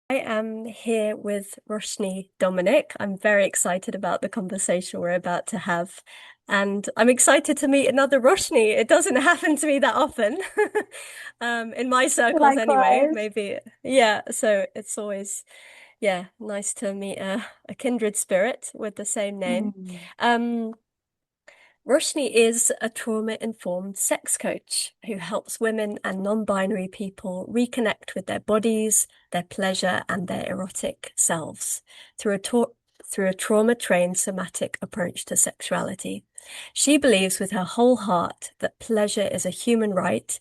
I am here with Roshni Dominic. I'm very excited about the conversation we're about to have. And I'm excited to meet another Roshni. It doesn't happen to me that often, in my circles anyway, Likewise. maybe. Yeah, so it's always, yeah, nice to meet a kindred spirit with the same name. Mm. Um, Roshni is a trauma-informed sex coach who helps women and non-binary people reconnect with their bodies, their pleasure, and their erotic selves through through a trauma-trained somatic approach to sexuality. She believes with her whole heart that pleasure is a human right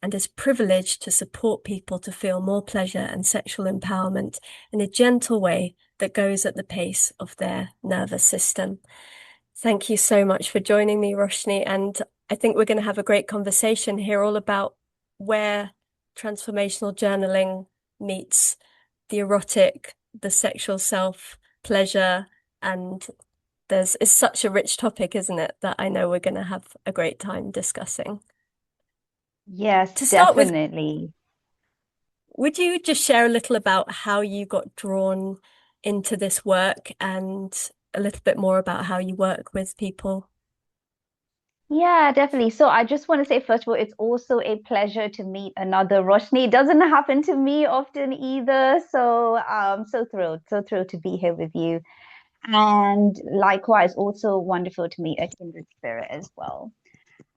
and is privileged to support people to feel more pleasure and sexual empowerment in a gentle way that goes at the pace of their nervous system. Thank you so much for joining me, Roshni. And I think we're going to have a great conversation here all about where transformational journaling meets the erotic, the sexual self, pleasure, and it's such a rich topic, isn't it, that I know we're going to have a great time discussing. Yes, To start with, definitely. would you just share a little about how you got drawn into this work and a little bit more about how you work with people? Yeah, definitely. So I just want to say, first of all, it's also a pleasure to meet another Roshni. It doesn't happen to me often either. So thrilled to be here with you. And likewise, also wonderful to meet a kindred spirit as well.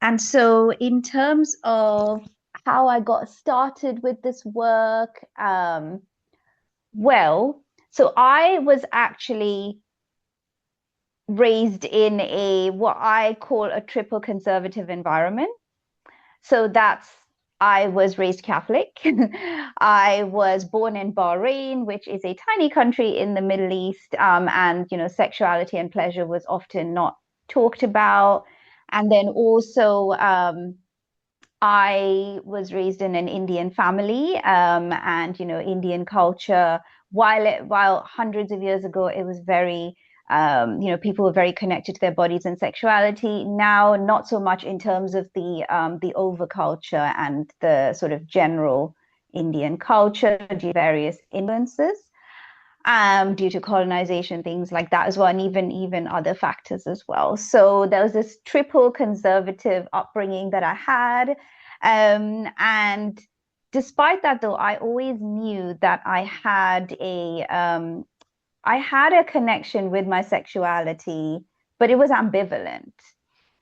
And so in terms of how I got started with this work, well, so I was actually raised in a what I call a triple conservative environment. So that's I was raised Catholic. I was born in Bahrain, which is a tiny country in the Middle East, and sexuality and pleasure was often not talked about. And then also, I was raised in an Indian family, and Indian culture. While hundreds of years ago it was very, people were very connected to their bodies and sexuality. Now, not so much in terms of the overculture and the sort of general Indian culture due to various influences, due to colonization, things like that as well, and even other factors as well. So there was this triple conservative upbringing that I had. And despite that, though, I always knew that I had a connection with my sexuality, but it was ambivalent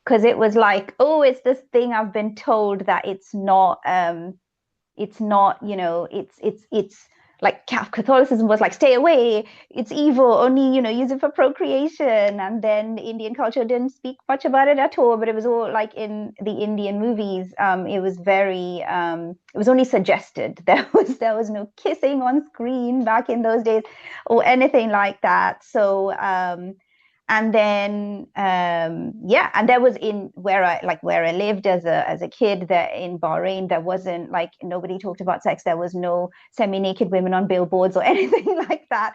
because it was like, oh, it's this thing I've been told that it's not, it's like Catholicism was like, stay away, it's evil, only, use it for procreation. And then Indian culture didn't speak much about it at all, but it was all like in the Indian movies. It was only suggested. There was no kissing on screen back in those days or anything like that. And then yeah, and that was in where I lived as a kid, there in Bahrain, there wasn't like, nobody talked about sex. There was no semi-naked women on billboards or anything like that.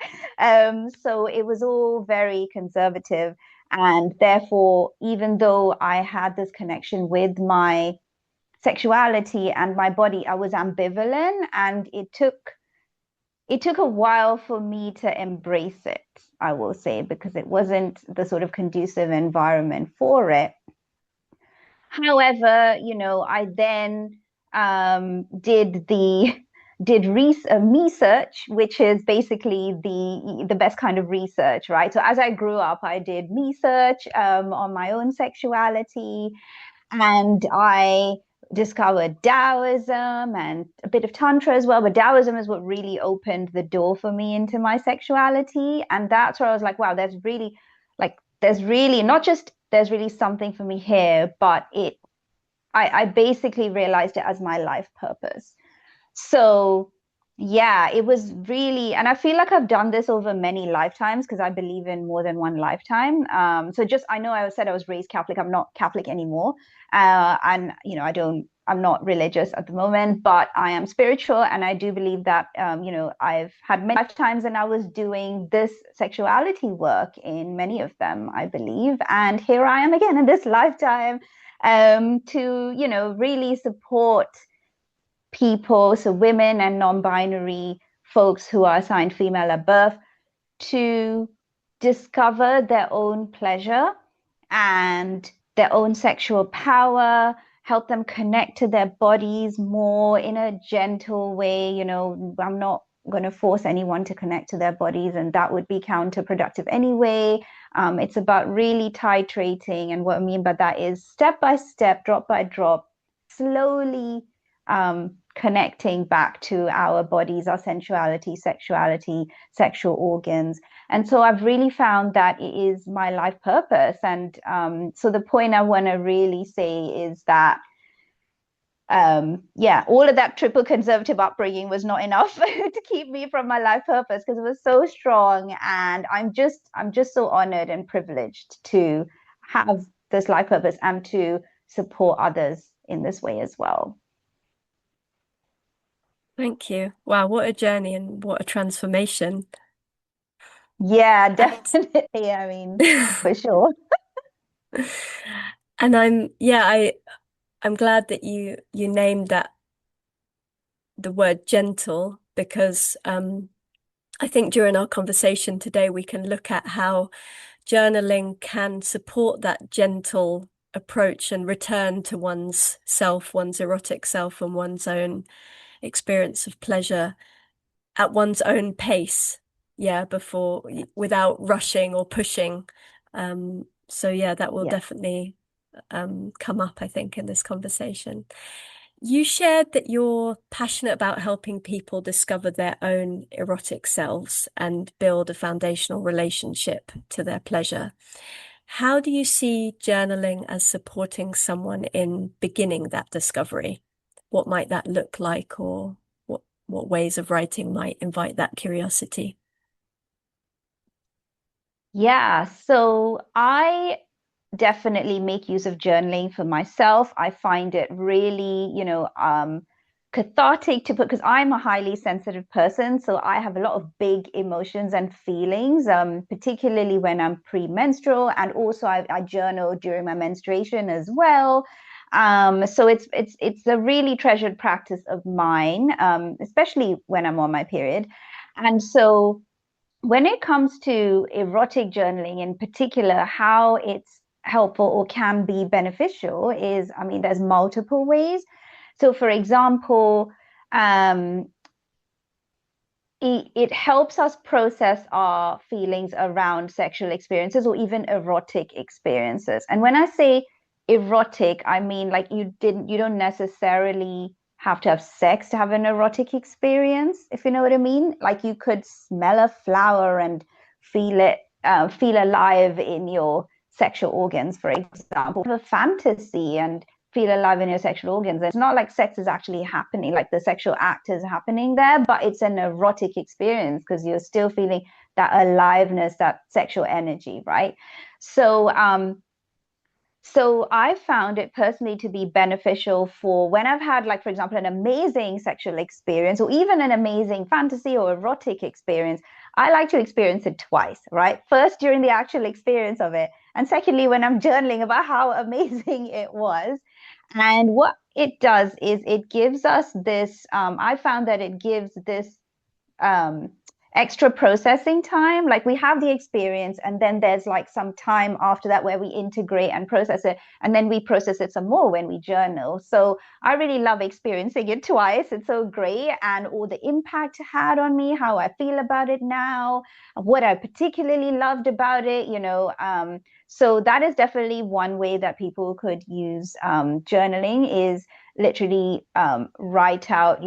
So it was all very conservative, and therefore, even though I had this connection with my sexuality and my body, I was ambivalent, and it took a while for me to embrace it, I will say, because it wasn't the sort of conducive environment for it. However, I then did research, which is basically the best kind of research, right? So as I grew up, I did research on my own sexuality, and I discovered Taoism and a bit of Tantra as well. But Taoism is what really opened the door for me into my sexuality. And that's where I was like, wow, there's really not just there's really something for me here, but I basically realized it as my life purpose. So, yeah, it was really, and I feel like I've done this over many lifetimes because I believe in more than one lifetime. So just, I know I said I was raised Catholic. I'm not Catholic anymore. And, I'm not religious at the moment, but I am spiritual. And I do believe that, I've had many lifetimes and I was doing this sexuality work in many of them, I believe. And here I am again in this lifetime, to, really support people, so women and non-binary folks who are assigned female at birth to discover their own pleasure and their own sexual power, help them connect to their bodies more in a gentle way. You know, I'm not going to force anyone to connect to their bodies, and that would be counterproductive anyway. It's about really titrating, and what I mean by that is step by step, drop by drop, slowly connecting back to our bodies, our sensuality, sexuality, sexual organs. And so I've really found that it is my life purpose. And so the point I want to really say is that all of that triple conservative upbringing was not enough to keep me from my life purpose, because it was so strong. And I'm just so honored and privileged to have this life purpose and to support others in this way as well. Thank you. Wow, what a journey and what a transformation. Yeah, And definitely. I mean, for sure. and I'm glad that you named that the word gentle, because I think during our conversation today we can look at how journaling can support that gentle approach and return to one's self, one's erotic self, and one's own experience of pleasure at one's own pace. Yeah, without rushing or pushing. So yeah, that will Yeah. definitely come up, I think, in this conversation. You shared that you're passionate about helping people discover their own erotic selves and build a foundational relationship to their pleasure. How do you see journaling as supporting someone in beginning that discovery? What might that look like, or what ways of writing might invite that curiosity? Yeah, so I definitely make use of journaling for myself. I find it really, cathartic to put, because I'm a highly sensitive person, so I have a lot of big emotions and feelings, particularly when I'm premenstrual, and also I journal during my menstruation as well. So it's a really treasured practice of mine, especially when I'm on my period. And so when it comes to erotic journaling in particular, how it's helpful or can be beneficial is, I mean, there's multiple ways. So, for example, um, it helps us process our feelings around sexual experiences or even erotic experiences. And when I say erotic, I mean like you don't necessarily have to have sex to have an erotic experience, if you know what I mean. Like you could smell a flower and feel it, feel alive in your sexual organs, for example. Have a fantasy and feel alive in your sexual organs. It's not like sex is actually happening, like the sexual act is happening there, but it's an erotic experience because you're still feeling that aliveness, that sexual energy, right? So, so I found it personally to be beneficial for when I've had, like, for example, an amazing sexual experience or even an amazing fantasy or erotic experience. I like to experience it twice, right? First, during the actual experience of it. And secondly, when I'm journaling about how amazing it was. And what it does is it gives us this, I found that it gives this um, extra processing time. Like we have the experience, and then there's like some time after that where we integrate and process it, and then we process it some more when we journal. So I really love experiencing it twice. It's so great, and all the impact it had on me, how I feel about it now, what I particularly loved about it, so that is definitely one way that people could use journaling is literally write out,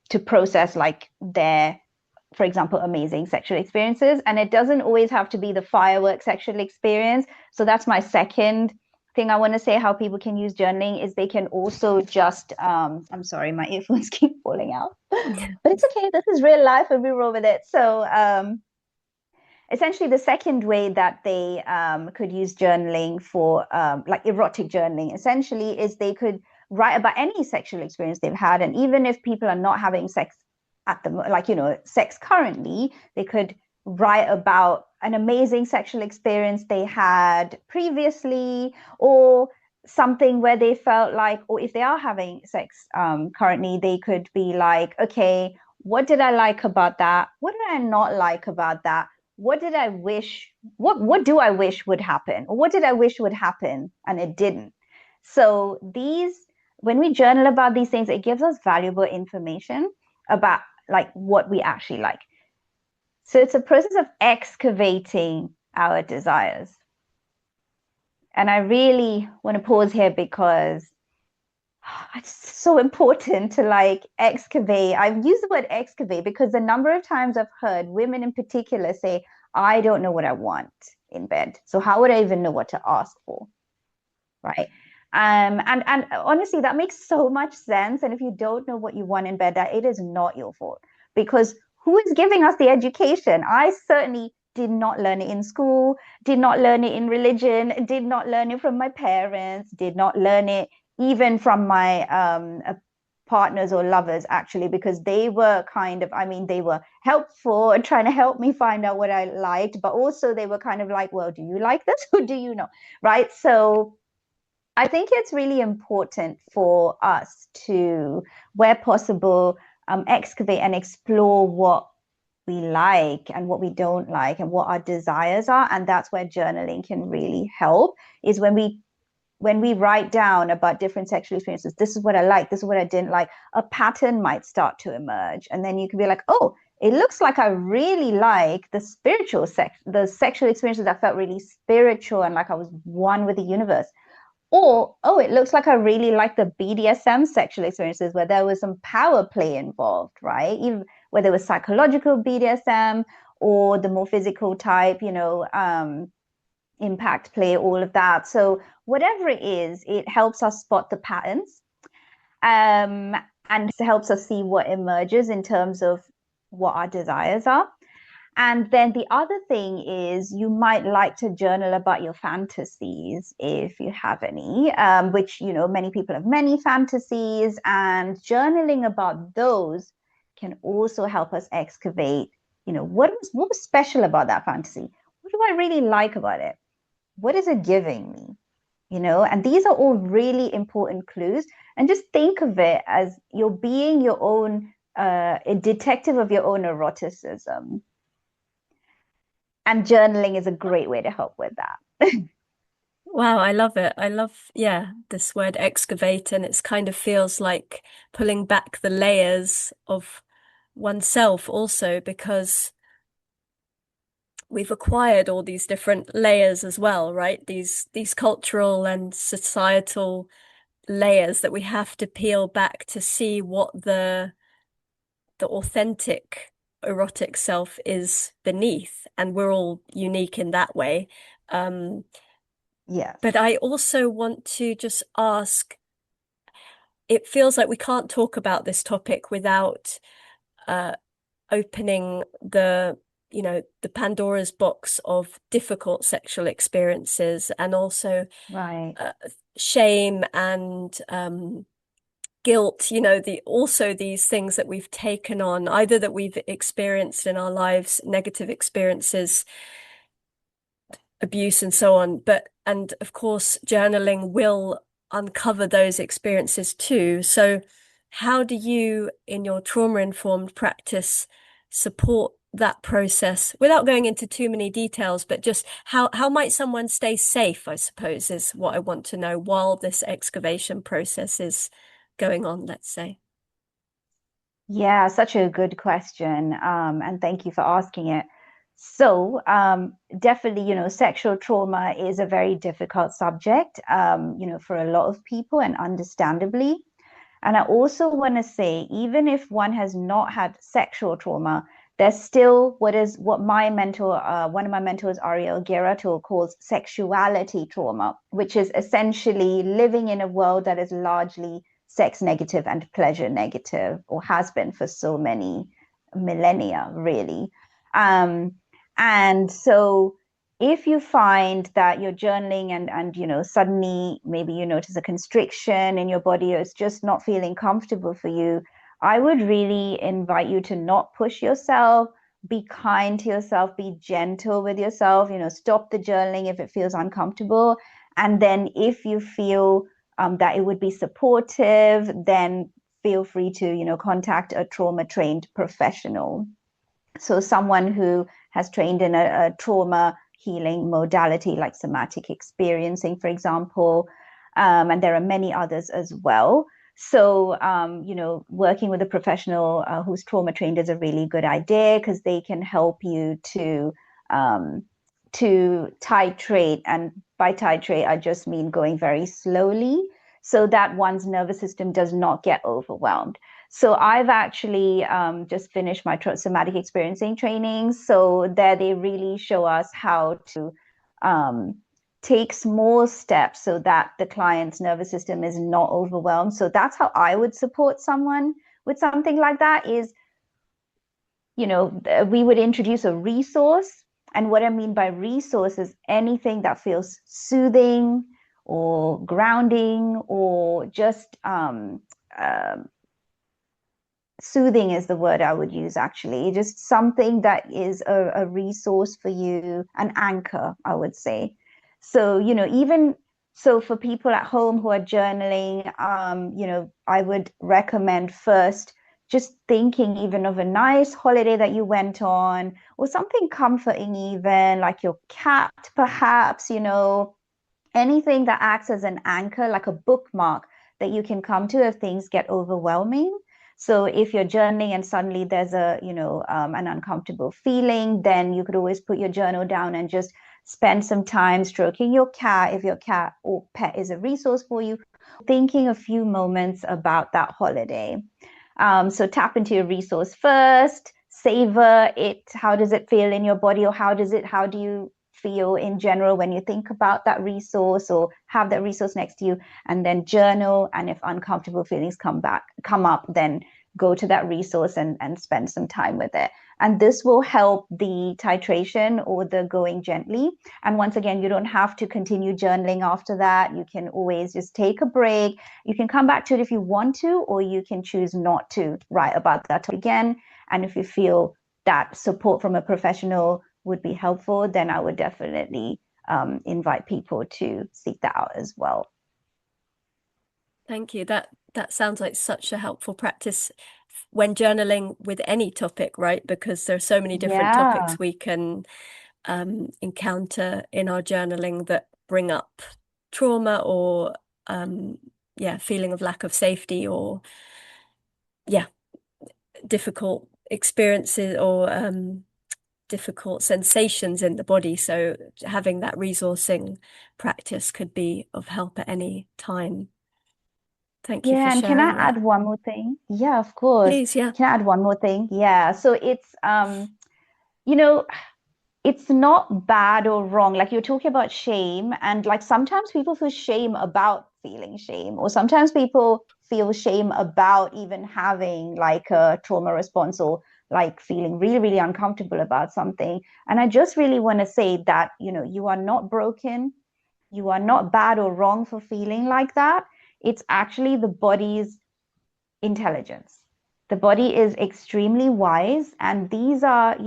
to process like their, for example, amazing sexual experiences. And it doesn't always have to be the firework sexual experience. So that's my second thing I want to say, how people can use journaling is they can also just I'm sorry, my earphones keep falling out. But it's okay, this is real life and we roll with it. So essentially the second way that they could use journaling for like erotic journaling essentially is they could write about any sexual experience they've had, and even if people are not having sex at the like sex currently, they could write about an amazing sexual experience they had previously, or something where they felt like, or if they are having sex currently, they could be like, okay, what did I like about that? What did I not like about that? What did I wish, what do I wish would happen? Or what did I wish would happen and it didn't? So these, when we journal about these things, it gives us valuable information about like what we actually like. So it's a process of excavating our desires. And I really want to pause here because it's so important to like excavate. I've used the word excavate because the number of times I've heard women in particular say, I don't know what I want in bed. So how would I even know what to ask for? Right. And honestly, that makes so much sense. And if you don't know what you want in bed, that it is not your fault because who is giving us the education? I certainly did not learn it in school, did not learn it in religion, did not learn it from my parents, did not learn it even from my partners or lovers, actually, because they were kind of, I mean, they were helpful and trying to help me find out what I liked, but also they were kind of like, well, do you like this or do you know? Right. So I think it's really important for us to, where possible, excavate and explore what we like and what we don't like and what our desires are. And that's where journaling can really help, is when we write down about different sexual experiences, this is what I like, this is what I didn't like, a pattern might start to emerge. And then you can be like, oh, it looks like I really like the spiritual sex, the sexual experiences that felt really spiritual and like I was one with the universe. Or, oh, it looks like I really like the BDSM sexual experiences where there was some power play involved, right? Even whether it was psychological BDSM or the more physical type, impact play, all of that. So whatever it is, it helps us spot the patterns, and helps us see what emerges in terms of what our desires are. And then the other thing is you might like to journal about your fantasies if you have any, which, many people have many fantasies, and journaling about those can also help us excavate, what was special about that fantasy? What do I really like about it? What is it giving me? And these are all really important clues. And just think of it as you're being your own, a detective of your own eroticism. And journaling is a great way to help with that. Wow, I love it. I love, yeah, this word excavate, and it's kind of feels like pulling back the layers of oneself also because we've acquired all these different layers as well, right? These cultural and societal layers that we have to peel back to see what the authentic erotic self is beneath, and we're all unique in that way. Um, Yes. but I also want to just ask, it feels like we can't talk about this topic without uh, opening the Pandora's box of difficult sexual experiences and also Right. uh, shame and guilt, also these things that we've taken on, either that we've experienced in our lives, negative experiences, abuse and so on. And of course, journaling will uncover those experiences too. So how do you, in your trauma-informed practice, support that process without going into too many details, but just how might someone stay safe, I suppose, is what I want to know while this excavation process is going on, let's say. Yeah, such a good question. And thank you for asking it. So, definitely, sexual trauma is a very difficult subject, for a lot of people, and understandably. And I also want to say, even if one has not had sexual trauma, there's still what my mentor, one of my mentors, Ariel Gerato, calls sexuality trauma, which is essentially living in a world that is largely sex negative and pleasure negative, or has been for so many millennia, really. Um, and so if you find that you're journaling and suddenly maybe you notice a constriction in your body or it's just not feeling comfortable for you, I would really invite you to not push yourself, be kind to yourself, be gentle with yourself, stop the journaling if it feels uncomfortable. And then if you feel that it would be supportive, then feel free to, contact a trauma trained professional. So someone who has trained in a trauma healing modality like somatic experiencing, for example, and there are many others as well. So, working with a professional who's trauma trained is a really good idea because they can help you um, to titrate. And by titrate, I just mean going very slowly so that one's nervous system does not get overwhelmed. So I've actually just finished my somatic experiencing training. So there they really show us how to um, take small steps so that the client's nervous system is not overwhelmed. So that's how I would support someone with something like that is, we would introduce a resource. And what I mean by resource is anything that feels soothing or grounding or just soothing is the word I would use actually. Just something that is a resource for you, an anchor, I would say. So, even so for people at home who are journaling, I would recommend first just thinking even of a nice holiday that you went on or something comforting, even like your cat, perhaps, anything that acts as an anchor, like a bookmark that you can come to if things get overwhelming. So if you're journaling and suddenly there's an uncomfortable feeling, then you could always put your journal down and just spend some time stroking your cat if your cat or pet is a resource for you, thinking a few moments about that holiday. So tap into your resource first, savor it. How does it feel in your body, or how do you feel in general when you think about that resource or have that resource next to you, and then journal. And if uncomfortable feelings come up, then go to that resource and spend some time with it. And this will help the titration or the going gently. And once again, you don't have to continue journaling after that. You can always just take a break. You can come back to it if you want to, or you can choose not to write about that again. And if you feel that support from a professional would be helpful, then I would definitely invite people to seek that out as well. Thank you. That sounds like such a helpful practice when journaling with any topic, right? Because there are so many different Yeah. topics we can encounter in our journaling that bring up trauma or feeling of lack of safety or difficult experiences or difficult sensations in the body. So having that resourcing practice could be of help at any time. Thank you for Yeah, and can I sharing that. add one more thing? Yeah, of course. Please, yeah. Can I add one more thing? Yeah. So it's you know, it's not bad or wrong. Like you're talking about shame, and like sometimes people feel shame about feeling shame, or sometimes people feel shame about even having like a trauma response or like feeling really, really uncomfortable about something. And I just really want to say that, you are not broken. You are not bad or wrong for feeling like that. It's actually the body's intelligence. The body is extremely wise, and these are,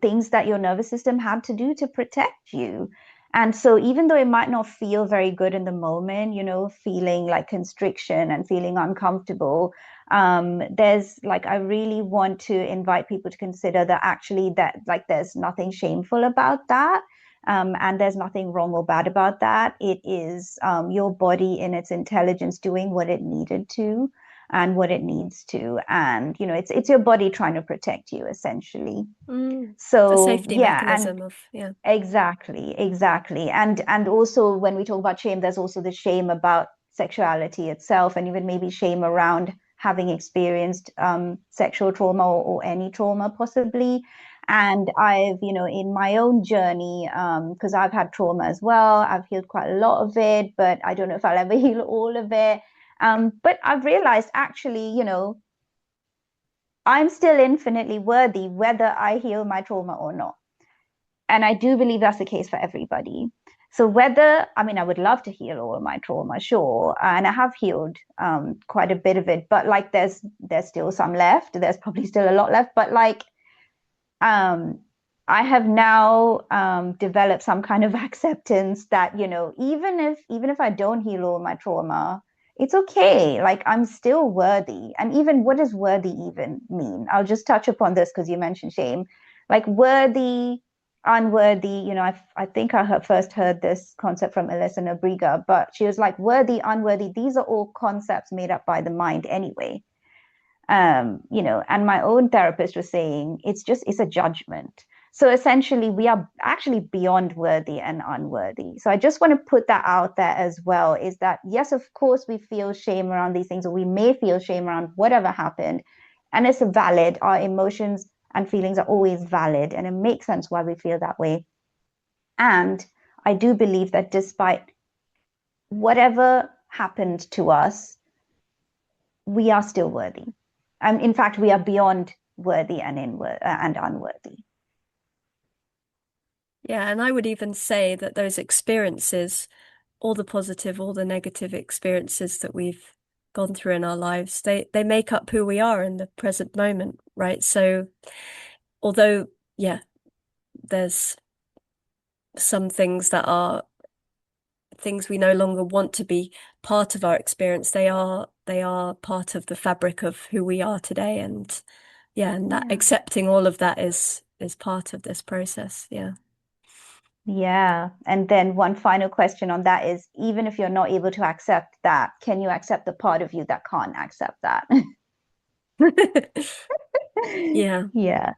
things that your nervous system had to do to protect you. And so, even though it might not feel very good in the moment, feeling like constriction and feeling uncomfortable, there's like, I really want to invite people to consider that actually, that like, there's nothing shameful about that. And there's nothing wrong or bad about that. It is your body in its intelligence doing what it needed to and what it needs to. And, it's your body trying to protect you essentially. A So safety yeah, and mechanism of, yeah. exactly. And also when we talk about shame, there's also the shame about sexuality itself, and even maybe shame around having experienced sexual trauma or any trauma possibly. And I've, in my own journey, because I've had trauma as well, I've healed quite a lot of it, but I don't know if I'll ever heal all of it. But I've realized actually, I'm still infinitely worthy whether I heal my trauma or not. And I do believe that's the case for everybody. So I mean, I would love to heal all my trauma, sure, and I have healed quite a bit of it, but like there's still some left. There's probably still a lot left, but like um, I have now developed some kind of acceptance that even if I don't heal all my trauma, it's okay. Like I'm still worthy. And even what does worthy even mean? I'll just touch upon this because you mentioned shame. Like worthy, unworthy, I think first heard this concept from Alyssa Nabriga, but she was like, worthy, unworthy, these are all concepts made up by the mind anyway. And my own therapist was saying it's a judgment. So essentially, we are actually beyond worthy and unworthy. So I just want to put that out there as well, is that yes, of course, we feel shame around these things, or we may feel shame around whatever happened. And it's valid. Our emotions and feelings are always valid, and it makes sense why we feel that way. And I do believe that despite whatever happened to us, we are still worthy. And in fact, we are beyond worthy and unworthy. Yeah, and I would even say that those experiences, all the positive, all the negative experiences that we've gone through in our lives, they make up who we are in the present moment, right? So although, yeah, there's some things that are things we no longer want to be part of our experience, they are part of the fabric of who we are today. And yeah, and that Yeah. accepting all of that is part of this process. Yeah. Yeah. And then one final question on that is, even if you're not able to accept that, can you accept the part of you that can't accept that? Yeah. Yeah.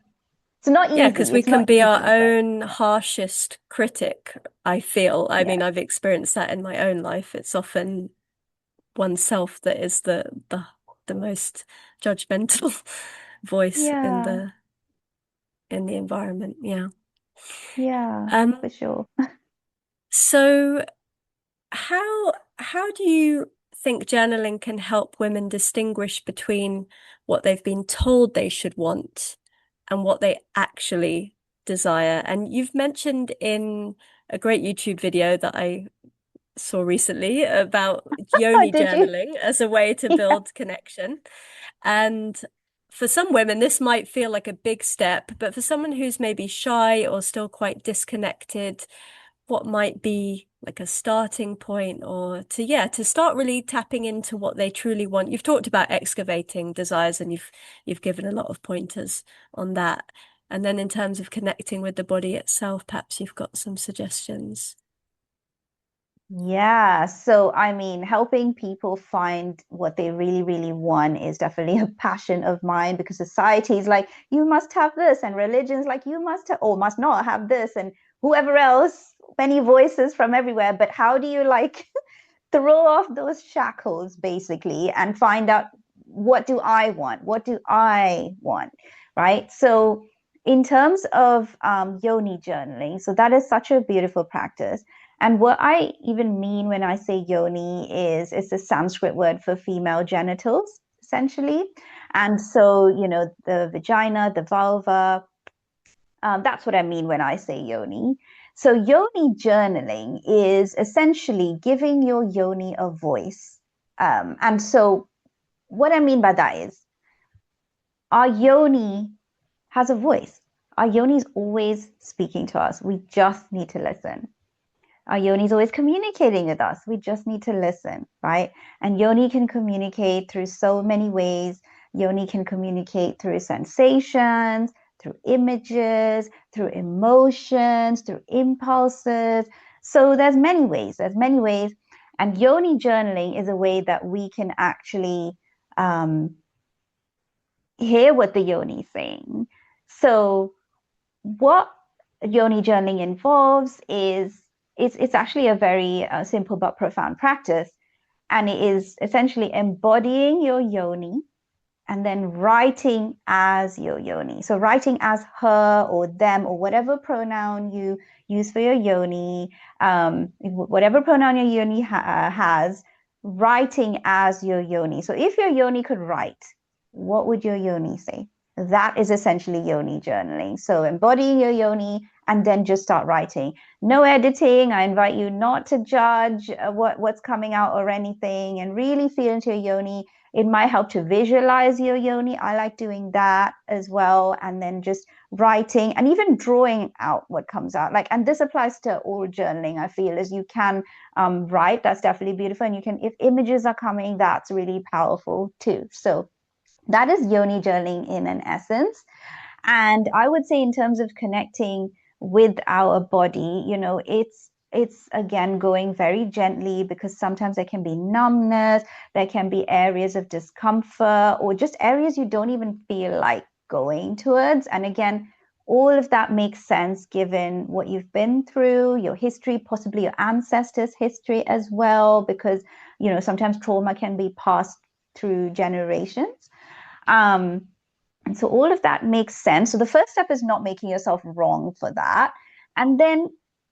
It's not Yeah, because easy. we It's can not be our easy, but own harshest critic, I feel. I yeah. mean, I've experienced that in my own life. It's often oneself that is the most judgmental voice Yeah. in the environment. Yeah. Yeah, Um, for sure. so how do you think journaling can help women distinguish between what they've been told they should want and what they actually desire? And you've mentioned in a great YouTube video that I saw recently about Oh, yoni did you? journaling as a way to Yeah. build connection. And for some women, this might feel like a big step, but for someone who's maybe shy or still quite disconnected, what might be like a starting point or to start really tapping into what they truly want. You've talked about excavating desires and you've given a lot of pointers on that. And then in terms of connecting with the body itself, perhaps you've got some suggestions. Yeah, so I mean, helping people find what they really, really want is definitely a passion of mine because society is like, you must have this, and religion's like, you must have, or must not have this, and whoever else, many voices from everywhere. But how do you like throw off those shackles basically and find out what do I want? What do I want? Right. So, in terms of yoni journaling, so that is such a beautiful practice. And what I even mean when I say yoni is it's a Sanskrit word for female genitals, essentially. And so, the vagina, the vulva, that's what I mean when I say yoni. So, yoni journaling is essentially giving your yoni a voice. And so, what I mean by that is our yoni has a voice. Our yoni is always speaking to us. We just need to listen. Our yoni is always communicating with us. We just need to listen, right? And yoni can communicate through so many ways. Yoni can communicate through sensations, through images, through emotions, through impulses. So there's many ways. There's many ways. And yoni journaling is a way that we can actually hear what the yoni is saying. So what yoni journaling involves is it's actually a very simple but profound practice, and it is essentially embodying your yoni and then writing as your yoni. So writing as her or them or whatever pronoun you use for your yoni, whatever pronoun your yoni has, writing as your yoni. So if your yoni could write, what would your yoni say? That is essentially yoni journaling. So embodying your yoni and then just start writing. No editing. I invite you not to judge what's coming out or anything, and really feel into your yoni. It might help to visualize your yoni. I like doing that as well. And then just writing and even drawing out what comes out. Like, and this applies to all journaling, I feel, is you can write. That's definitely beautiful. And you can, if images are coming, that's really powerful too. So that is yoni journaling in an essence. And I would say, in terms of connecting with our body, it's again going very gently, because sometimes there can be numbness, there can be areas of discomfort, or just areas you don't even feel like going towards. And again, all of that makes sense given what you've been through, your history, possibly your ancestors' history as well, because sometimes trauma can be passed through generations. And so all of that makes sense. So the first step is not making yourself wrong for that. And then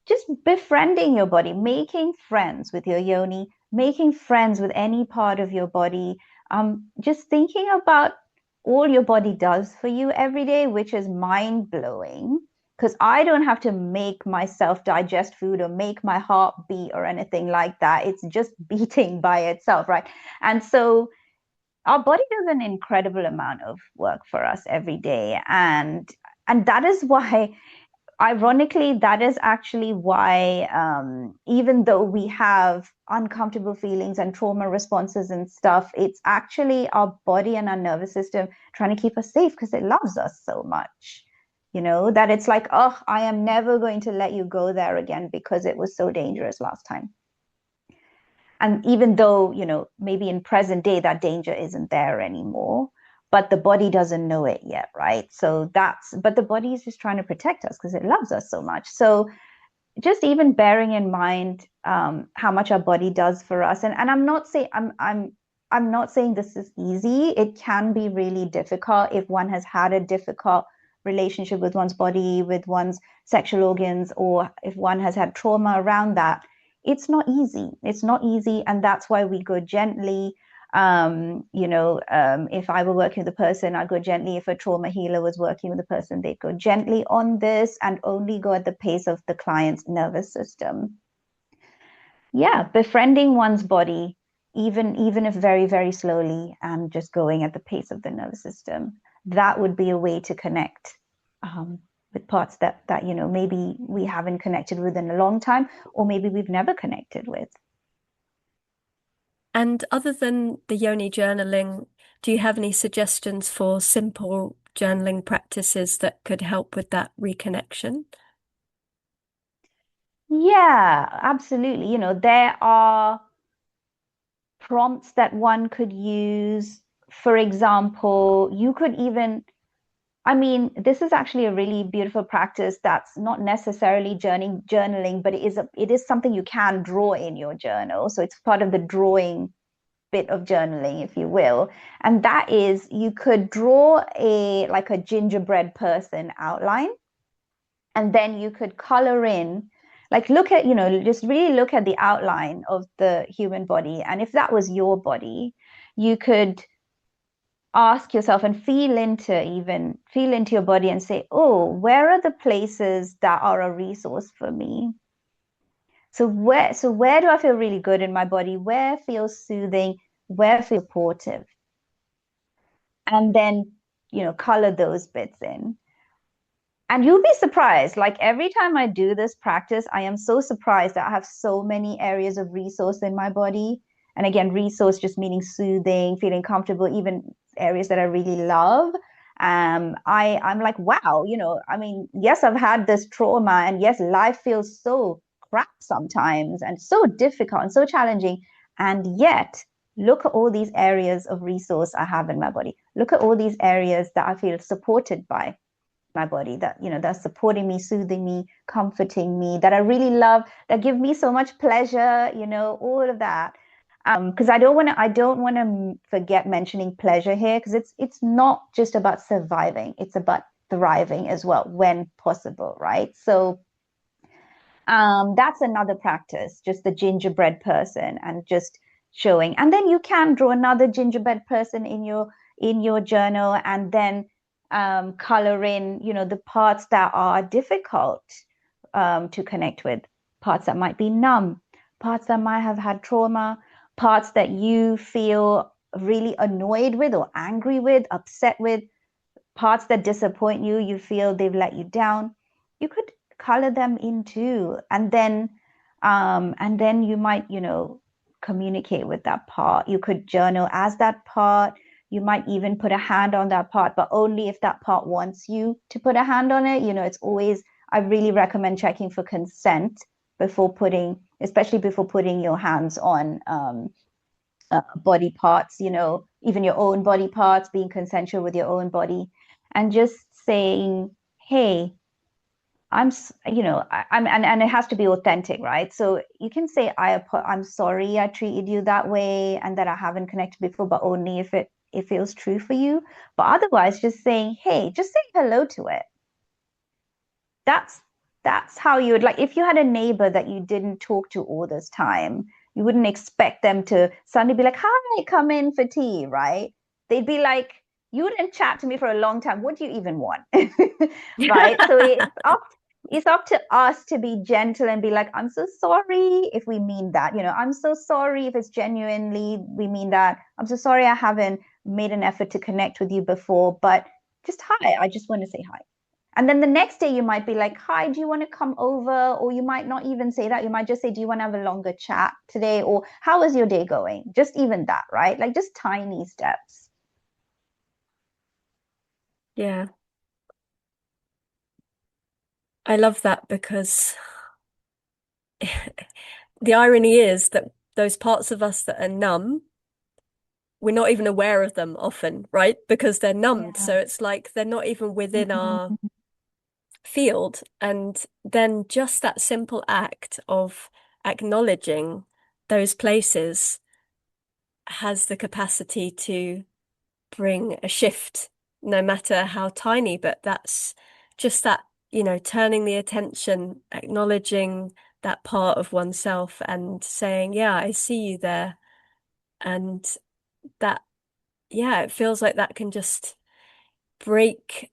just befriending your body, making friends with your yoni, making friends with any part of your body. Just thinking about all your body does for you every day, which is mind blowing. Because I don't have to make myself digest food or make my heart beat or anything like that. It's just beating by itself, right? And so our body does an incredible amount of work for us every day, and that is why, ironically, that is actually why, even though we have uncomfortable feelings and trauma responses and stuff, it's actually our body and our nervous system trying to keep us safe, because it loves us so much, that it's like, oh, I am never going to let you go there again because it was so dangerous last time. And even though, maybe in present day that danger isn't there anymore, but the body doesn't know it yet, right? But the body is just trying to protect us because it loves us so much. So just even bearing in mind how much our body does for us. And I'm not saying, I'm not saying this is easy. It can be really difficult if one has had a difficult relationship with one's body, with one's sexual organs, or if one has had trauma around that. It's not easy. It's not easy. And that's why we go gently. If I were working with a person, I'd go gently. If a trauma healer was working with a person, they'd go gently on this and only go at the pace of the client's nervous system. Yeah, befriending one's body, even if very, very slowly, and just going at the pace of the nervous system. That would be a way to connect with parts that maybe we haven't connected with in a long time, or maybe we've never connected with. And other than the yoni journaling, do you have any suggestions for simple journaling practices that could help with that reconnection? Yeah, absolutely. There are prompts that one could use. For example, you could even, this is actually a really beautiful practice that's not necessarily journaling, but it is something you can draw in your journal. So it's part of the drawing bit of journaling, if you will. And that is, you could draw like a gingerbread person outline, and then you could color in, like, look at, just really look at the outline of the human body. And if that was your body, you could ask yourself and feel into your body and say, oh, where are the places that are a resource for me? So where do I feel really good in my body? Where feels soothing? Where feels supportive? And then, color those bits in. And you'll be surprised. Like, every time I do this practice, I am so surprised that I have so many areas of resource in my body. And again, resource just meaning soothing, feeling comfortable, even areas that I really love. I'm like, wow, yes, I've had this trauma, and yes, life feels so crap sometimes and so difficult and so challenging. And yet, look at all these areas of resource I have in my body. Look at all these areas that I feel supported by my body, that that's supporting me, soothing me, comforting me, that I really love, that give me so much pleasure, all of that. Because I don't want to forget mentioning pleasure here, because it's not just about surviving, it's about thriving as well when possible, right? So that's another practice, just the gingerbread person, and just showing. And then you can draw another gingerbread person in your journal, and then color in, the parts that are difficult to connect with, parts that might be numb, parts that might have had trauma, parts that you feel really annoyed with or angry with, upset with, parts that disappoint you, you feel they've let you down. You could color them in too. And then you might, communicate with that part. You could journal as that part. You might even put a hand on that part, but only if that part wants you to put a hand on it. It's always, I really recommend checking for consent before putting, especially before putting your hands on body parts, even your own body parts, being consensual with your own body, and just saying, hey, and it has to be authentic, right? So you can say, I'm sorry I treated you that way and that I haven't connected before, but only if it feels true for you. But otherwise, just saying, hey, just say hello to it. That's how you would, like, if you had a neighbor that you didn't talk to all this time, you wouldn't expect them to suddenly be like, hi, come in for tea, right? They'd be like, you didn't chat to me for a long time. What do you even want? Right? So it's up to us to be gentle and be like, I'm so sorry if we mean that. I'm so sorry if it's genuinely we mean that. I'm so sorry I haven't made an effort to connect with you before, but just hi. I just want to say hi. And then the next day you might be like, hi, do you want to come over? Or you might not even say that. You might just say, do you want to have a longer chat today? Or how is your day going? Just even that, right? Like just tiny steps. Yeah, I love that because the irony is that those parts of us that are numb, we're not even aware of them often, right? Because they're numbed. Yeah. So it's like they're not even within our Mhm. field. And then just that simple act of acknowledging those places has the capacity to bring a shift, no matter how tiny. But that's just that, turning the attention, acknowledging that part of oneself and saying, yeah, I see you there. And that, yeah, it feels like that can just break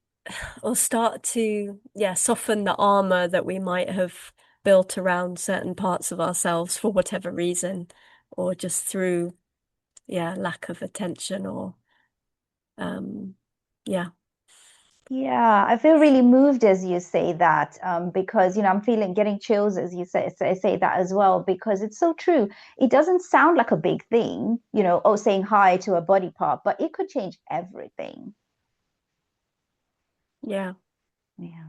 or start to, yeah, soften the armor that we might have built around certain parts of ourselves for whatever reason, or just through, yeah, lack of attention or, um, yeah, Yeah, I feel really moved as you say that, because I'm feeling getting chills as you say that as well, because it's so true. It doesn't sound like a big thing, saying hi to a body part, but it could change everything. yeah, Yeah.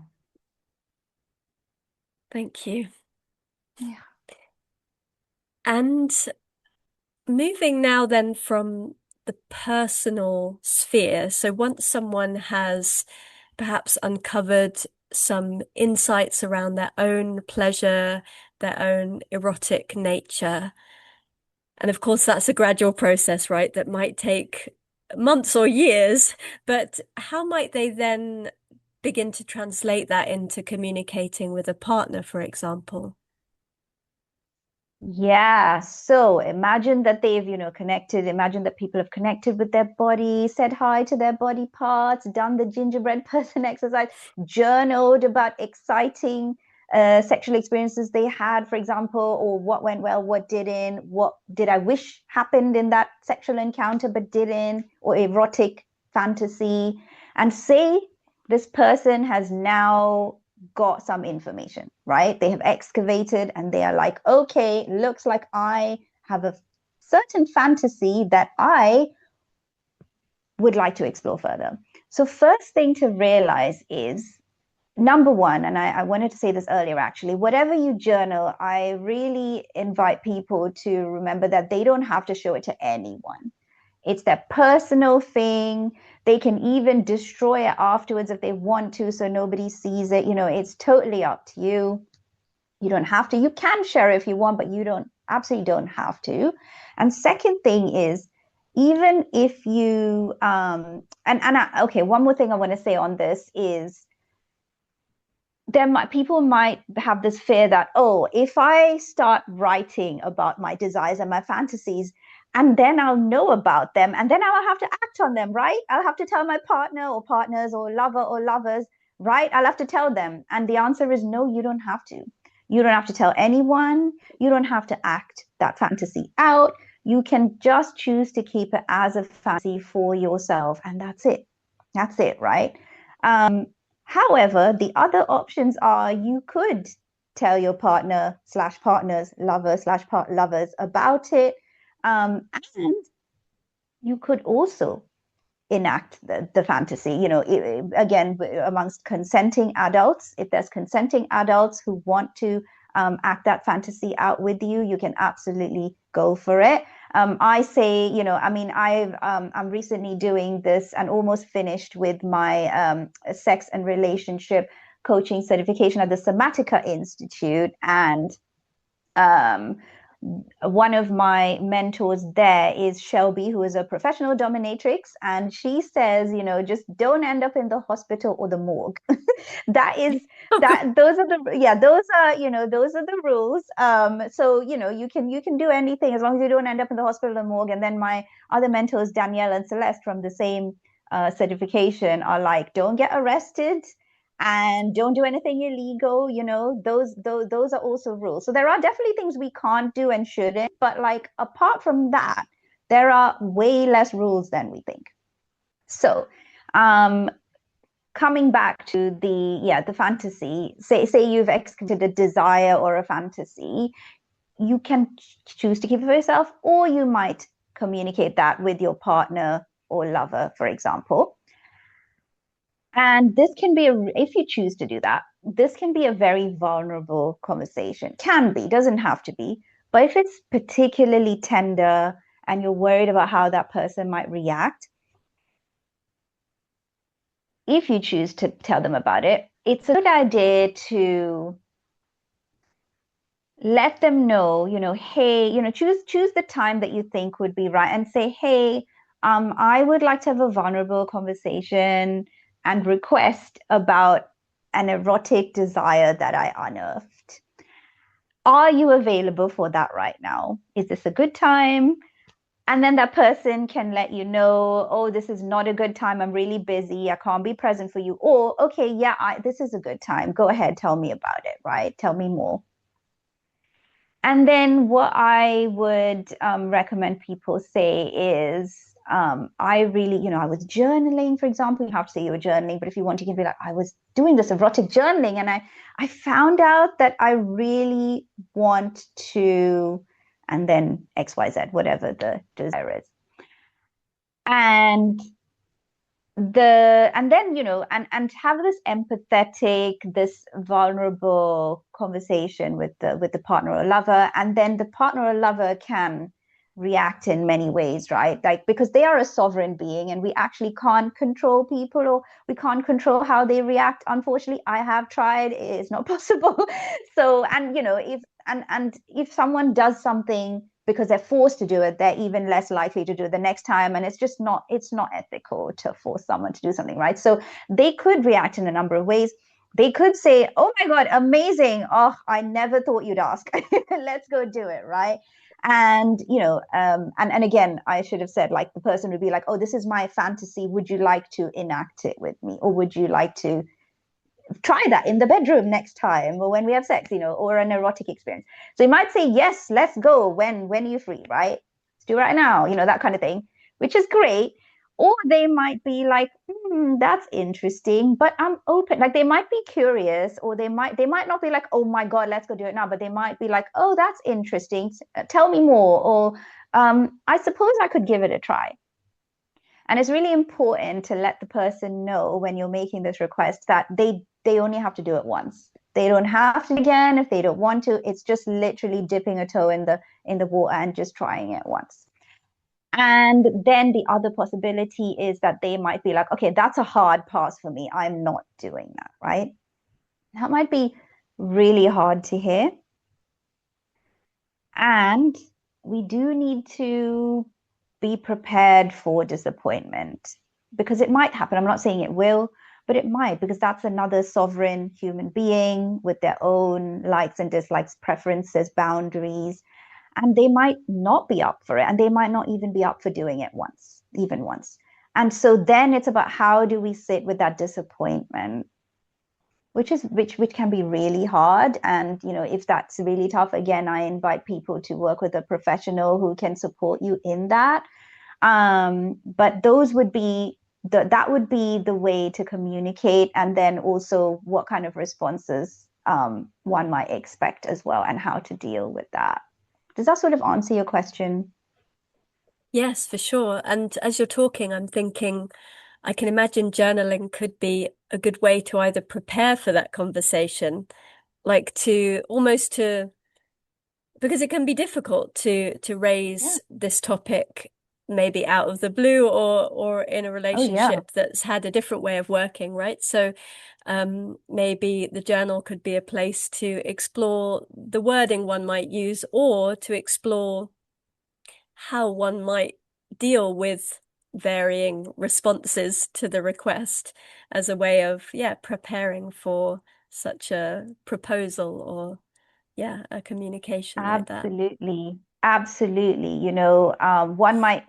thank you. Yeah. And moving now then from the personal sphere, so once someone has perhaps uncovered some insights around their own pleasure, their own erotic nature. And of course, that's a gradual process, right? That might take months or years. But how might they then begin to translate that into communicating with a partner, for example? Yeah, so imagine that they've, connected. Imagine that people have connected with their body, said hi to their body parts, done the gingerbread person exercise, journaled about exciting sexual experiences they had, for example, or what went well, what didn't, what did I wish happened in that sexual encounter but didn't, or erotic fantasy. And say this person has now got some information, right? They have excavated and they are like, okay, looks like I have a certain fantasy that I would like to explore further. So, first thing to realize is number one, and I wanted to say this earlier actually, whatever you journal, I really invite people to remember that they don't have to show it to anyone. It's their personal thing. They can even destroy it afterwards if they want to, so nobody sees it. It's totally up to you. You don't have to. You can share if you want, but you absolutely don't have to. And second thing is, even if you okay, one more thing I want to say on this is people might have this fear that, oh, if I start writing about my desires and my fantasies, And then I'll know about them, and then I'll have to act on them, right? I'll have to tell my partner or partners or lover or lovers, right? I'll have to tell them. And the answer is no, you don't have to. You don't have to tell anyone. You don't have to act that fantasy out. You can just choose to keep it as a fantasy for yourself, and that's it. That's it, right? Um, However, the other options are you could tell your partner slash partners, lover slash part lovers about it. And you could also enact the fantasy, again, amongst consenting adults. If there's consenting adults who want to act that fantasy out with you, you can absolutely go for it. I say, I'm recently doing this and almost finished with my sex and relationship coaching certification at the Somatica Institute. And um, one of my mentors there is Shelby, who is a professional dominatrix, and she says, just don't end up in the hospital or the morgue. That is that those are the yeah those are those are the rules. So you can do anything as long as you don't end up in the hospital or the morgue. And then my other mentors, Danielle and Celeste, from the same certification, are like, don't get arrested and don't do anything illegal. Those are also rules. So there are definitely things we can't do and shouldn't, but like apart from that, there are way less rules than we think. So um coming back to the fantasy, say you've executed a desire or a fantasy, you can choose to keep it for yourself, or you might communicate that with your partner or lover, for example. And this can be, if you choose to do that, this can be a very vulnerable conversation. Can be, doesn't have to be. But if it's particularly tender and you're worried about how that person might react, if you choose to tell them about it, it's a good idea to let them know, hey, choose the time that you think would be right and say, hey, I would like to have a vulnerable conversation and request about an erotic desire that I unearthed. Are you available for that right now? Is this a good time? And then that person can let you know, oh, this is not a good time. I'm really busy. I can't be present for you. Or, okay, yeah, this is a good time. Go ahead, tell me about it, right? Tell me more. And then what I would recommend people say is, I really, I was journaling, for example. You have to say you were journaling, but if you want, you can be like, I was doing this erotic journaling, and I found out that I really want to, and then XYZ, whatever the desire is. And then and have this empathetic, this vulnerable conversation with the partner or lover, and then the partner or lover can react in many ways, right? Like, because they are a sovereign being and we actually can't control people, or we can't control how they react. Unfortunately, I have tried, it's not possible. So, and if someone does something because they're forced to do it, they're even less likely to do it the next time. And it's not ethical to force someone to do something, right? So they could react in a number of ways. They could say, oh my God, amazing. Oh, I never thought you'd ask. Let's go do it, right? And and again, I should have said, like, the person would be like, oh, this is my fantasy. Would you like to enact it with me? Or would you like to try that in the bedroom next time, or when we have sex, or an erotic experience? So you might say, yes, let's go. When are you free, right? Let's do it right now, that kind of thing, which is great. Or they might be like, that's interesting, but I'm open. Like, they might be curious, or they might not be like, oh my God, let's go do it now. But they might be like, oh, that's interesting. Tell me more. Or I suppose I could give it a try. And it's really important to let the person know when you're making this request that they only have to do it once. They don't have to again if they don't want to. It's just literally dipping a toe in the water and just trying it once. And then the other possibility is that they might be like, okay, that's a hard pass for me. I'm not doing that, right? That might be really hard to hear. And we do need to be prepared for disappointment, because it might happen. I'm not saying it will, but it might, because that's another sovereign human being with their own likes and dislikes, preferences, boundaries. and they might not be up for it, and they might not even be up for doing it once. And so then it's about how do we sit with that disappointment, which can be really hard. And if that's really tough, again, I invite people to work with a professional who can support you in that. But those would be that would be the way to communicate, and then also what kind of responses one might expect as well, and how to deal with that. Does that sort of answer your question? Yes, for sure. And as you're talking, I'm thinking I can imagine journaling could be a good way to either prepare for that conversation, like to almost to because it can be difficult to Yeah. raise this topic maybe out of the blue or in a Oh, yeah. relationship that's had a different way of working, right? So maybe the journal could be a place to explore the wording one might use or to explore how one might deal with varying responses to the request as a way of, yeah, preparing for such a proposal or, yeah, a communication like that. Absolutely. Absolutely. One might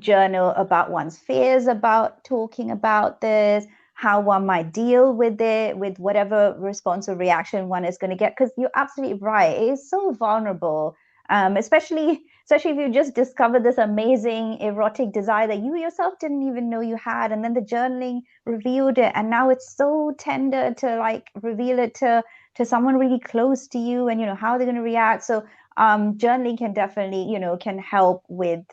journal about one's fears about talking about this, how one might deal with it, with whatever response or reaction one is going to get. Because you're absolutely right. It is so vulnerable, especially if you just discover this amazing erotic desire that you yourself didn't even know you had, and then the journaling revealed it, and now it's so tender to like reveal it to someone really close to you, and how they're going to react. So journaling can definitely can help with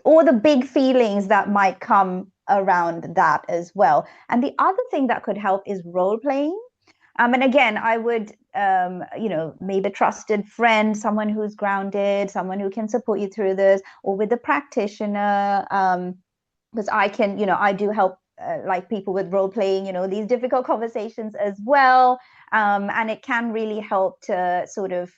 all the big feelings that might come around that as well. And the other thing that could help is role playing. And again, I would maybe a trusted friend, someone who's grounded, someone who can support you through this, or with a practitioner, because I do help like people with role playing, these difficult conversations as well. And it can really help to sort of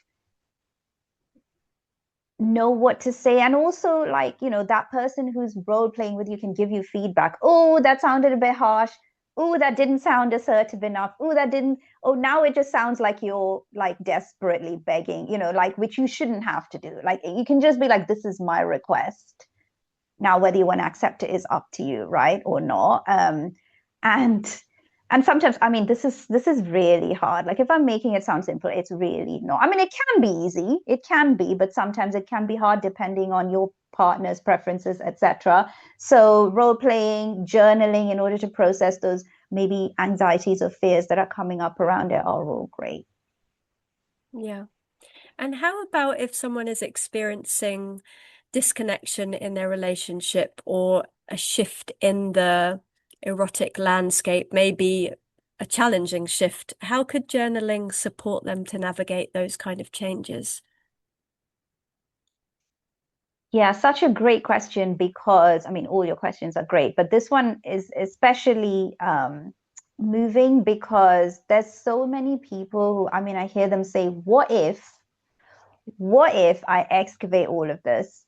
know what to say. And also, like, that person who's role playing with you can give you feedback. Oh, that sounded a bit harsh. Oh, that didn't sound assertive enough. Oh, that didn't. Oh, now it just sounds like you're like desperately begging, like, which you shouldn't have to do. Like, you can just be like, this is my request. Now, whether you want to accept it is up to you, right, or not. And and sometimes, I mean, this is really hard. Like, if I'm making it sound simple, it's really not. I mean, it can be easy, it can be, but sometimes it can be hard depending on your partner's preferences, etc. So role playing, journaling in order to process those maybe anxieties or fears that are coming up around it are all great. Yeah. And how about if someone is experiencing disconnection in their relationship or a shift in the erotic landscape, maybe a challenging shift? How could journaling support them to navigate those kind of changes? Yeah, such a great question, because I mean, all your questions are great, but this one is especially moving because there's so many people who, I mean, I hear them say, what if I excavate all of this?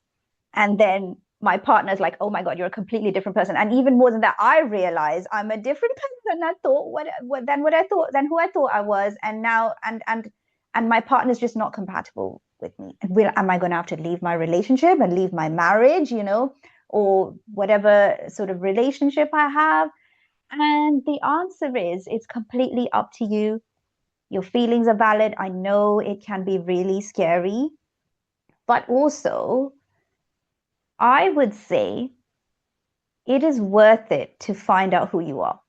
And then my partner's like, oh my God, you're a completely different person. And even more than that, I realize I'm a different person than I thought, what I thought, than who I thought I was. And now, and my partner's just not compatible with me. And am I going to have to leave my relationship and leave my marriage, or whatever sort of relationship I have? And the answer is, it's completely up to you. Your feelings are valid. I know it can be really scary, but also, I would say it is worth it to find out who you are.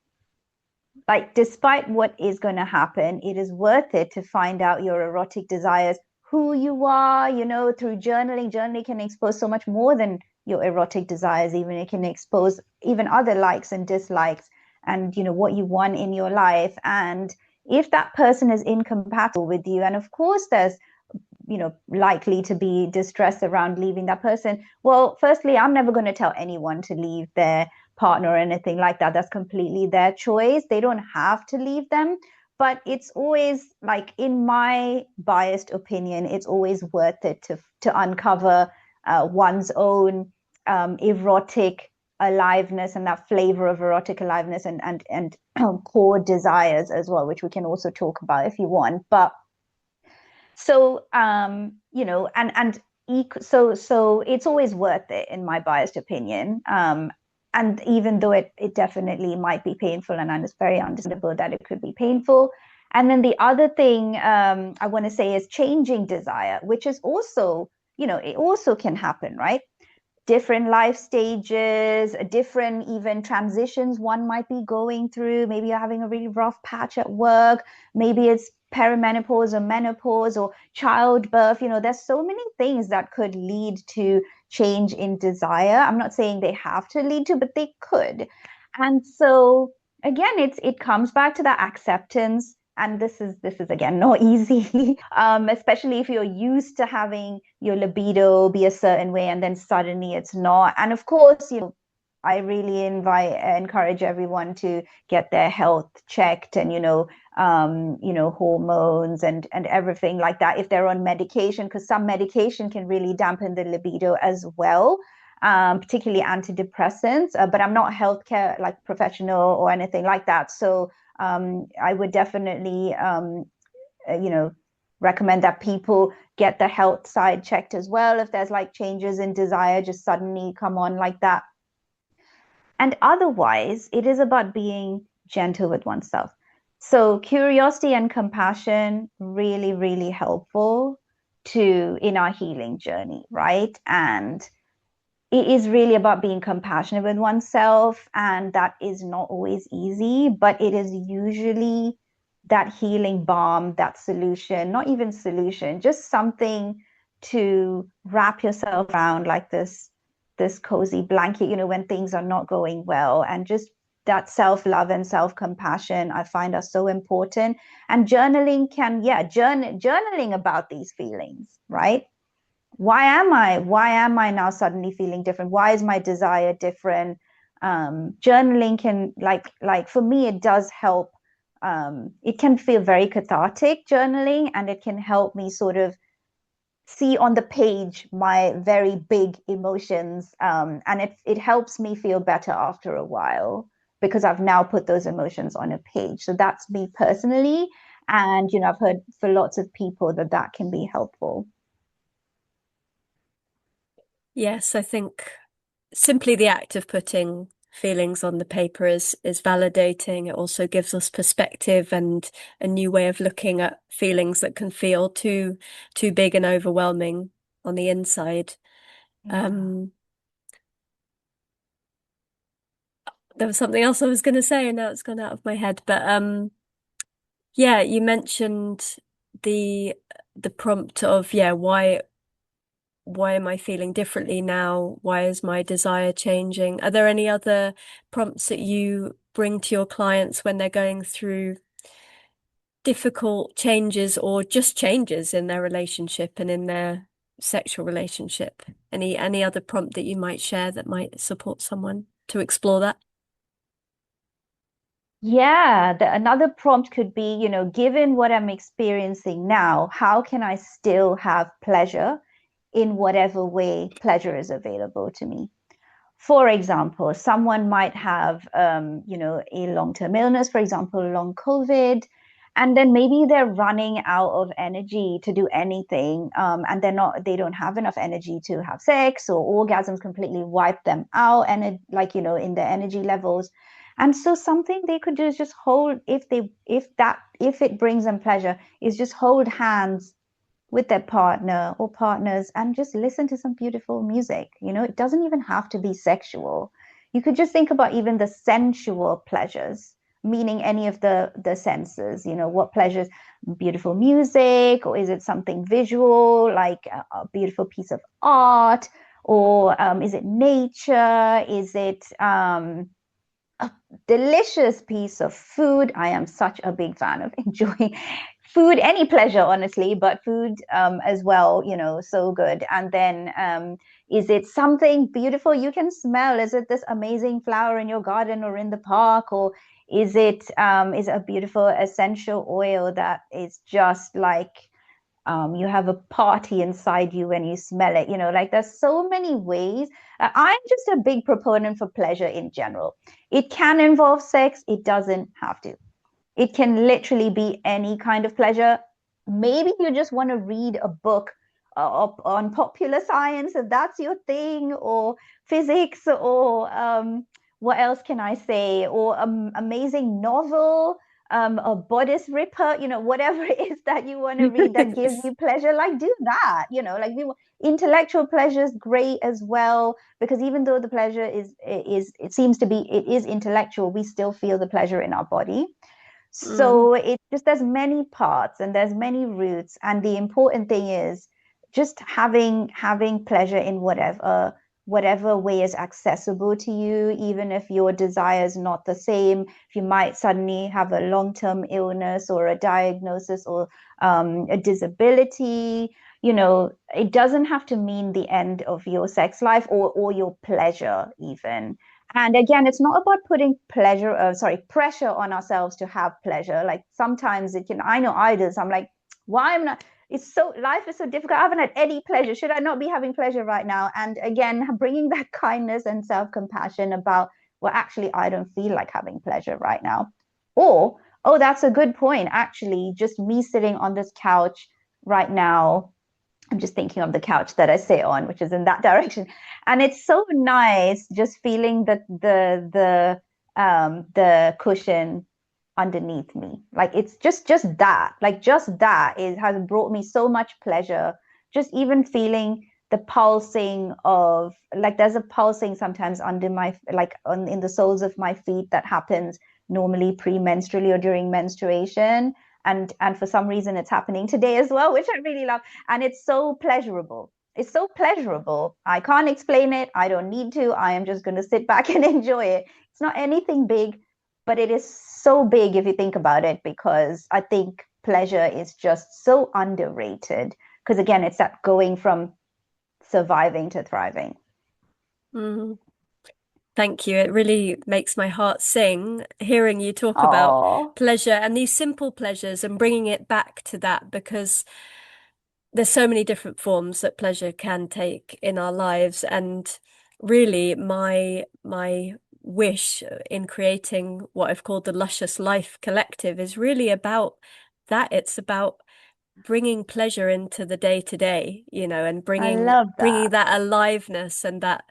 Like, despite what is going to happen, it is worth it to find out your erotic desires, who you are, through journaling. Journaling can expose so much more than your erotic desires, even it can expose even other likes and dislikes, and what you want in your life. And if that person is incompatible with you, and of course there's likely to be distress around leaving that person. Well, firstly, I'm never going to tell anyone to leave their partner or anything like that. That's completely their choice. They don't have to leave them. But it's always, like, in my biased opinion, it's always worth it to uncover one's own erotic aliveness, and that flavor of erotic aliveness, and core desires as well, which we can also talk about if you want. But So, so it's always worth it in my biased opinion. And even though it definitely might be painful, and it's very understandable that it could be painful. And then the other thing I want to say is changing desire, which is also, it also can happen, right? Different life stages, different even transitions one might be going through. Maybe you're having a really rough patch at work. Maybe it's perimenopause or menopause or childbirth. There's so many things that could lead to change in desire. I'm not saying they have to lead to, but they could. And so again, it comes back to that acceptance. And this is again not easy, especially if you're used to having your libido be a certain way and then suddenly it's not. And of course, I really encourage everyone to get their health checked, and hormones and everything like that if they're on medication, because some medication can really dampen the libido as well. Particularly antidepressants, but I'm not a healthcare like professional or anything like that. So I would definitely, recommend that people get the health side checked as well. If there's like changes in desire just suddenly come on like that. And otherwise, it is about being gentle with oneself. So curiosity and compassion really, really helpful to in our healing journey, right? And it is really about being compassionate with oneself, and that is not always easy, but it is usually that healing balm, that solution, not even solution, just something to wrap yourself around like this cozy blanket, when things are not going well. And just that self-love and self-compassion I find are so important. And journaling can, yeah, journaling about these feelings, right? Why am I now suddenly feeling different? Why is my desire different? Journaling can, like for me, it does help. It can feel very cathartic, journaling, and it can help me sort of see on the page my very big emotions. And it helps me feel better after a while because I've now put those emotions on a page. So that's me personally. And I've heard for lots of people that can be helpful. Yes, I think simply the act of putting feelings on the paper is validating. It also gives us perspective and a new way of looking at feelings that can feel too big and overwhelming on the inside. Yeah. Um, there was something else I was going to say, and now it's gone out of my head. But yeah, you mentioned the the prompt of, yeah, why am I feeling differently now? Why is my desire changing? Are there any other prompts that you bring to your clients when they're going through difficult changes or just changes in their relationship and in their sexual relationship? Any other prompt that you might share that might support someone to explore that? Yeah, another prompt could be, given what I'm experiencing now, how can I still have pleasure in whatever way pleasure is available to me? For example, someone might have, a long-term illness, for example, long COVID, and then maybe they're running out of energy to do anything, and they don't have enough energy to have sex, or orgasms completely wipe them out, and in their energy levels. And so something they could do is just hold, if it brings them pleasure, is just hold hands with their partner or partners and just listen to some beautiful music. It doesn't even have to be sexual. You could just think about even the sensual pleasures, meaning any of the senses. What pleasures? Beautiful music, or is it something visual like a beautiful piece of art, or is it nature? Is it a delicious piece of food? I am such a big fan of enjoying food, any pleasure, honestly, but food as well, so good. And then is it something beautiful you can smell? Is it this amazing flower in your garden or in the park? Or is it a beautiful essential oil that is just like you have a party inside you when you smell it? Like there's so many ways. I'm just a big proponent for pleasure in general. It can involve sex, it doesn't have to. It can literally be any kind of pleasure. maybe you just want to read a book on popular science, if that's your thing, or physics, or what else can I say? Or amazing novel, a bodice ripper, whatever it is that you want to read that gives you pleasure, like do that, like intellectual pleasure is great as well, because even though the pleasure it seems to be, it is intellectual, we still feel the pleasure in our body. Mm, So it just, there's many parts and there's many routes, and the important thing is just having pleasure in whatever way is accessible to you, even if your desire is not the same. If you might suddenly have a long-term illness or a diagnosis, or a disability, it doesn't have to mean the end of your sex life, or your pleasure even. And again, it's not about putting pressure on ourselves to have pleasure. Like sometimes it can, I know I do. So I'm like, why am I not? Life is so difficult. I haven't had any pleasure. Should I not be having pleasure right now? And again, bringing that kindness and self-compassion about, well, actually, I don't feel like having pleasure right now. Or, oh, that's a good point. Actually, just me sitting on this couch right now, I'm just thinking of the couch that I sit on, which is in that direction. And it's so nice just feeling the cushion underneath me. Like it's just that. Like just that is has brought me so much pleasure. Just even feeling the pulsing of, like there's a pulsing sometimes under my, like in the soles of my feet, that happens normally premenstrually or during menstruation. And for some reason it's happening today as well, which I really love. And it's so pleasurable. It's so pleasurable. I can't explain it. I don't need to. I am just going to sit back and enjoy it. It's not anything big, but it is so big if you think about it, because I think pleasure is just so underrated. Because again, it's that going from surviving to thriving. mm. Thank you. It really makes my heart sing hearing you talk about Oh, pleasure and these simple pleasures and bringing it back to that, because there's so many different forms that pleasure can take in our lives. And really, my wish in creating what I've called the Luscious Life Collective is really about that. It's about bringing pleasure into the day to day, and I bringing love bringing that. that aliveness and that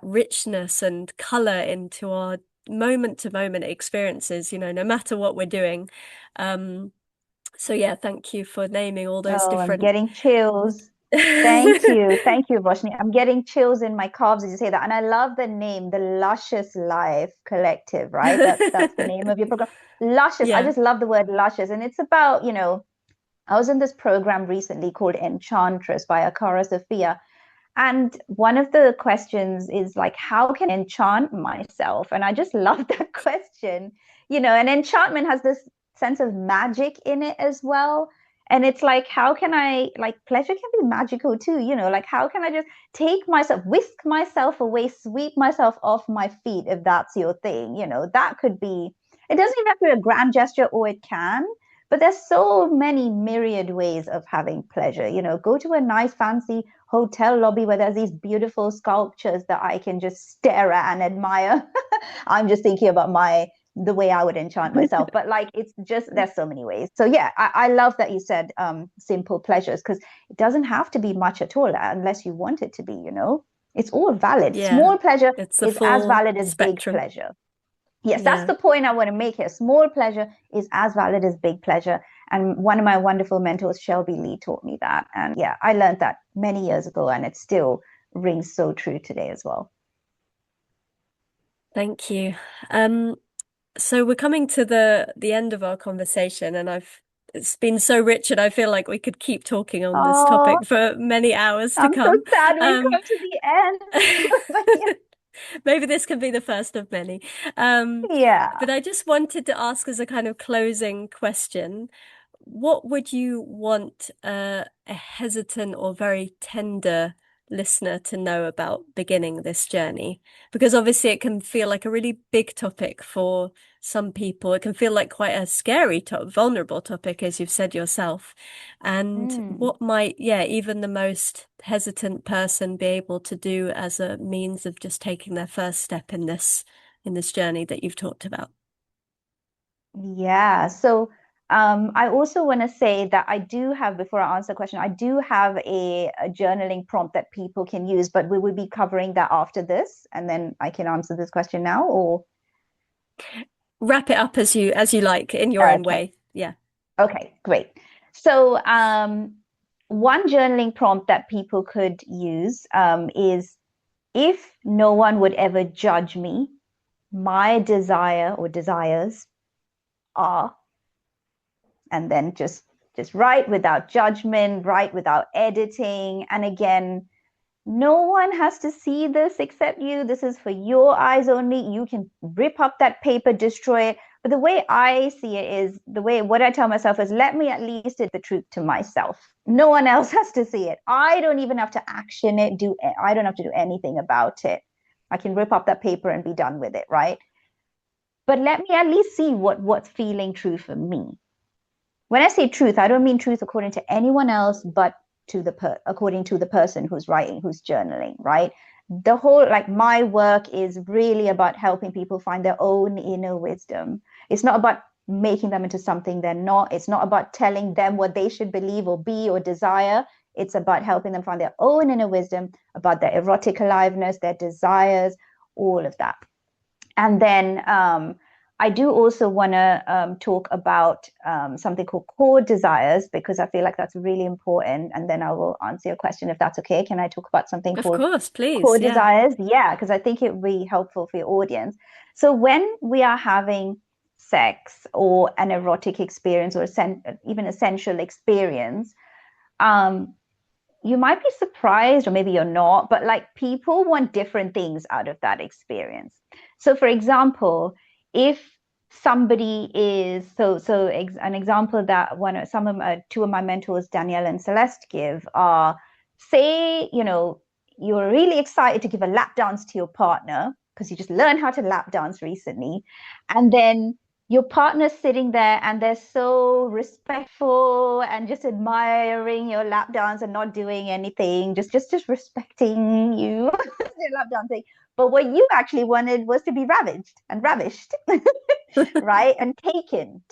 richness and color into our moment to moment experiences, no matter what we're doing. Um, so yeah, thank you for naming all those Oh, I'm different. getting chills. Thank you. Thank you, Roshni. I'm getting chills in my calves as you say that. And I love the name, the Luscious Life Collective, right? That's the name of your program. Luscious. I Yeah. just love the word luscious. And it's about, I was in this program recently called Enchantress by Akara Sophia. And one of the questions is like, how can I enchant myself? And I just love that question. And enchantment has this sense of magic in it as well. And it's like, how can I, like, pleasure can be magical too, like, how can I just take myself, whisk myself away, sweep myself off my feet, if that's your thing, that could be, it doesn't even have to be a grand gesture, or it can, but there's so many myriad ways of having pleasure. Go to a nice fancy hotel lobby where there's these beautiful sculptures that I can just stare at and admire. I'm just thinking about the way I would enchant myself. But like it's just, there's so many ways. So yeah, I love that you said simple pleasures, because it doesn't have to be much at all unless you want it to be. It's all valid. Yeah. Small pleasure It's the is as full valid as big spectrum. pleasure. Yes, that's Yeah. the point I want to make here. Small pleasure is as valid as big pleasure. And one of my wonderful mentors, Shelby Lee, taught me that. And yeah, I learned that many years ago, and it still rings so true today as well. Thank you. Um, so we're coming to the end of our conversation, and it's been so rich, and I feel like we could keep talking on this Oh, topic for many hours to I'm so come. sad we've Um, come to the end. But yeah. maybe this can be the first of many. Um, Yeah. but I just wanted to ask as a kind of closing question, what would you want a hesitant or very tender listener to know about beginning this journey? Because obviously it can feel like a really big topic for some people. It can feel like quite a scary, vulnerable topic, as you've said yourself. And Mm. what might, yeah, even the most hesitant person be able to do as a means of just taking their first step in this journey that you've talked about? Yeah. So I also want to say that I do have, before I answer the question, I do have a journaling prompt that people can use, but we will be covering that after this, and then I can answer this question now, or Wrap it up as you like in your own okay. way. Yeah. Okay, great. So, one journaling prompt that people could use is, if no one would ever judge me, my desire or desires are, and then just write without judgment, write without editing. And again, no one has to see this except you. This is for your eyes only. You can rip up that paper, destroy it. But the way I see it is, the way what I tell myself is, let me at least say the truth to myself. No one else has to see it. I don't even have to action it, I don't have to do anything about it. I can rip up that paper and be done with it, right? But let me at least see what's feeling true for me. When I say truth, I don't mean truth according to anyone else, but according to the person who's writing, who's journaling, right? The whole, like, my work is really about helping people find their own inner wisdom. It's not about making them into something they're not. It's not about telling them what they should believe or be or desire. It's about helping them find their own inner wisdom, about their erotic aliveness, their desires, all of that. And then I do also want to talk about something called core desires, because I feel like that's really important. And then I will answer your question if that's okay. Can I talk about something Of called course, please. core Yeah. desires? Yeah, because I think it would be helpful for your audience. So when we are having sex or an erotic experience, or even a sensual experience, um, you might be surprised, or maybe you're not, but like, people want different things out of that experience. So for example, if somebody is an example that two of my mentors, Danielle and Celeste, give are, say, you're really excited to give a lap dance to your partner because you just learned how to lap dance recently, and then your partner's sitting there and they're so respectful and just admiring your lap dance and not doing anything, just respecting you, your lap dancing. But what you actually wanted was to be ravaged and ravished, right? And taken.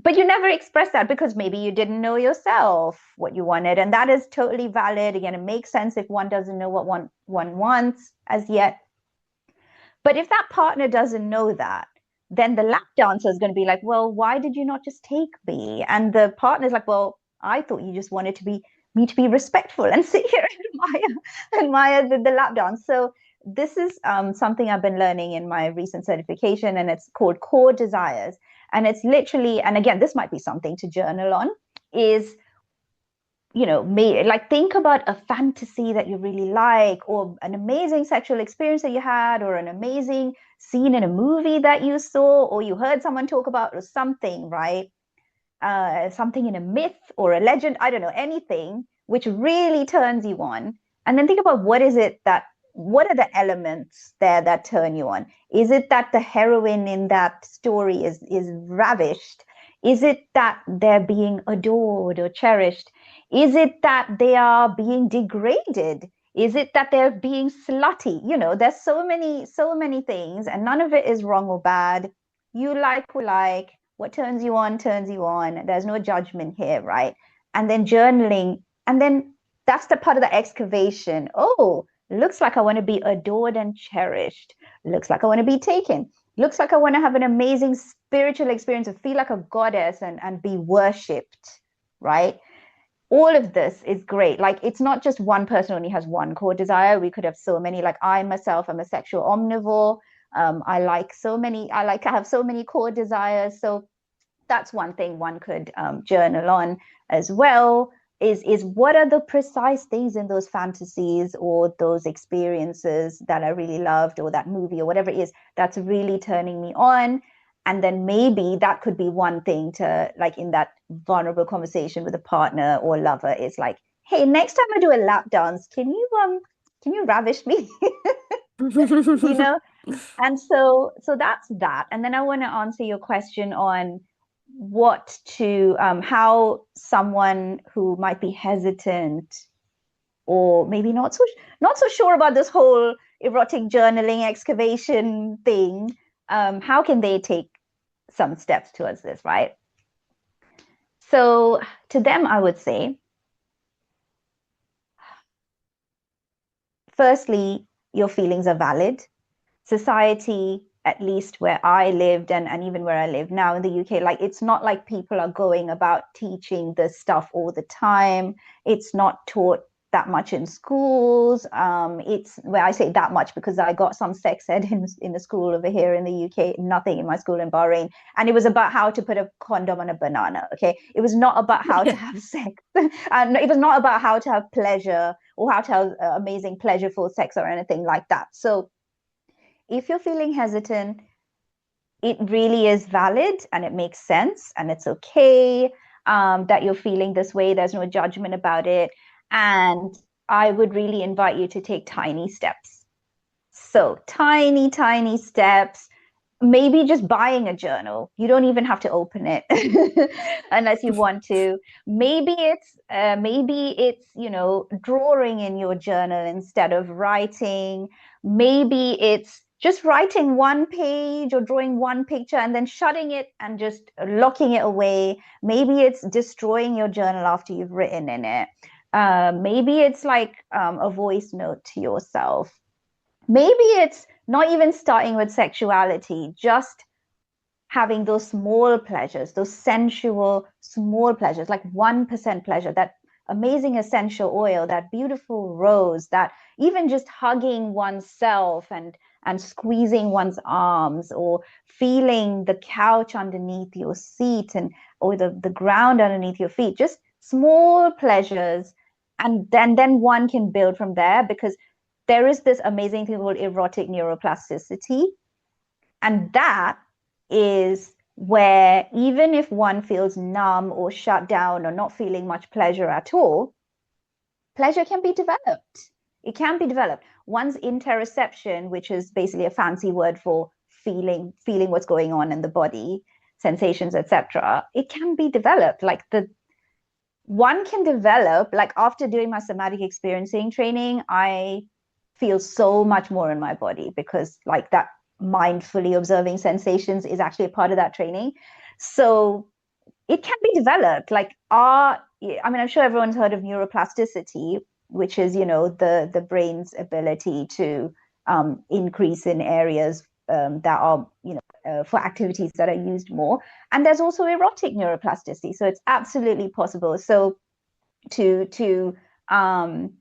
But you never expressed that because maybe you didn't know yourself what you wanted. And that is totally valid. Again, it makes sense if one doesn't know what one wants as yet. But if that partner doesn't know that, then the lap dancer is going to be like, well, why did you not just take me? And the partner is like, well, I thought you just wanted me to be respectful and sit here and admire the lap dance. So this is something I've been learning in my recent certification, and it's called core desires. And it's literally, and again, this might be something to journal on, is, like, think about a fantasy that you really like, or an amazing sexual experience that you had, or an amazing scene in a movie that you saw, or you heard someone talk about, or something, right? Something in a myth or a legend, I don't know, anything which really turns you on. And then think about, what are the elements there that turn you on? Is it that the heroine in that story is ravished? Is it that they're being adored or cherished? Is it that they are being degraded? Is it that they're being slutty? There's so many things, and none of it is wrong or bad. You like what you like. What turns you on, turns you on. There's no judgment here, right? And then journaling, and then that's the part of the excavation. Oh, looks like I want to be adored and cherished. Looks like I want to be taken. Looks like I want to have an amazing spiritual experience and feel like a goddess and be worshipped, right? All of this is great. Like, it's not just one person only has one core desire. We could have so many. Like, I myself am a sexual omnivore. I like I have so many core desires. So that's one thing one could journal on as well, is what are the precise things in those fantasies or those experiences that I really loved, or that movie or whatever it is that's really turning me on. And then maybe that could be one thing to, like, in that vulnerable conversation with a partner or lover, is like, hey, next time I do a lap dance, can you ravish me? you know and so that's that. And then I want to answer your question on how someone who might be hesitant, or maybe not so sure about this whole erotic journaling excavation thing, how can they take some steps towards this, right? So to them, I would say, firstly, your feelings are valid. Society, at least where I lived and even where I live now in the UK, like it's not like people are going about teaching this stuff all the time. It's not taught that much in schools. It's where I say that much because I got some sex ed in the school over here in the UK, nothing in my school in Bahrain. And it was about how to put a condom on a banana. Okay. It was not about how to Yeah. have sex. And it was not about how to have pleasure or how to have amazing pleasureful sex or anything like that. So if you're feeling hesitant, it really is valid and it makes sense and it's okay that you're feeling this way. There's no judgment about it. And I would really invite you to take tiny steps. So, tiny, tiny steps. Maybe just buying a journal. You don't even have to open it unless you want to. Maybe it's drawing in your journal instead of writing. Maybe it's just writing one page or drawing one picture and then shutting it and just locking it away. Maybe it's destroying your journal after you've written in it. Maybe it's like a voice note to yourself. Maybe it's not even starting with sexuality, just having those small pleasures, those sensual small pleasures, like 1% pleasure, that amazing essential oil, that beautiful rose, that even just hugging oneself and squeezing one's arms or feeling the couch underneath your seat and or the ground underneath your feet, just small pleasures. And then one can build from there because there is this amazing thing called erotic neuroplasticity. And that is where even if one feels numb or shut down or not feeling much pleasure at all, pleasure can be developed. It can be developed. One's interoception, which is basically a fancy word for feeling what's going on in the body, sensations, etc., it can be developed. Like the one can develop, like after doing my somatic experiencing training, I feel so much more in my body because like that mindfully observing sensations is actually a part of that training. So it can be developed. Like I mean, I'm sure everyone's heard of neuroplasticity, which is, the brain's ability to increase in areas that are, for activities that are used more. And there's also erotic neuroplasticity. So it's absolutely possible. So to to um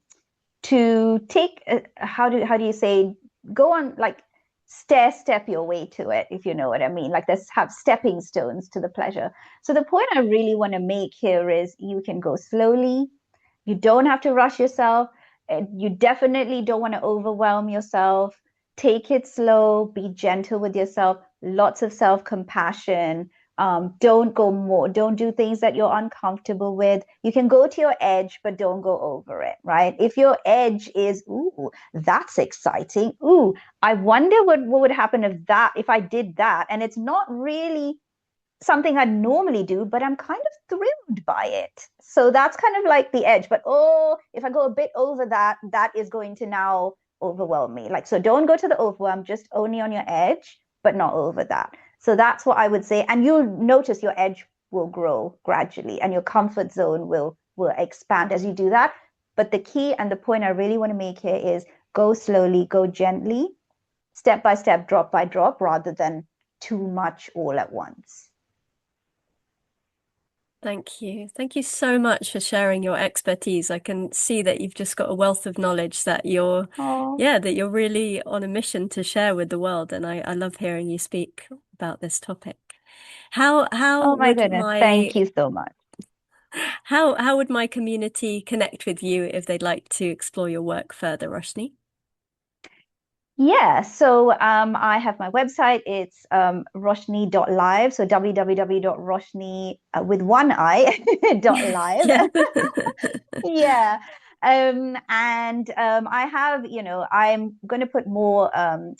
to take how do you say, go on, like step your way to it, if you know what I mean. Like let's have stepping stones to the pleasure. So the point I really want to make here is you can go slowly. You don't have to rush yourself. You definitely don't want to overwhelm yourself. Take it slow, be gentle with yourself, lots of self-compassion. Don't do things that you're uncomfortable with. You can go to your edge, but don't go over it, right? If your edge is, ooh, that's exciting. Ooh, I wonder what would happen if I did that. And it's not really something I'd normally do, but I'm kind of thrilled by it. So that's kind of like the edge. But oh, if I go a bit over that, that is going to now overwhelm me. Like, so don't go to the overwhelm, just only on your edge, but not over that. So that's what I would say. And you'll notice your edge will grow gradually and your comfort zone will expand as you do that. But the key and the point I really want to make here is go slowly, go gently, step by step, drop by drop, rather than too much all at once. Thank you. Thank you so much for sharing your expertise. I can see that you've just got a wealth of knowledge that Oh, that you're really on a mission to share with the world. And I love hearing you speak about this topic. How oh my would goodness. Thank you so much. how would my community connect with you if they'd like to explore your work further, Roshni? Yeah, so I have my website. It's roshni.live. So www.roshni with one I dot live. Yeah. Yeah. And I have, I'm going to put more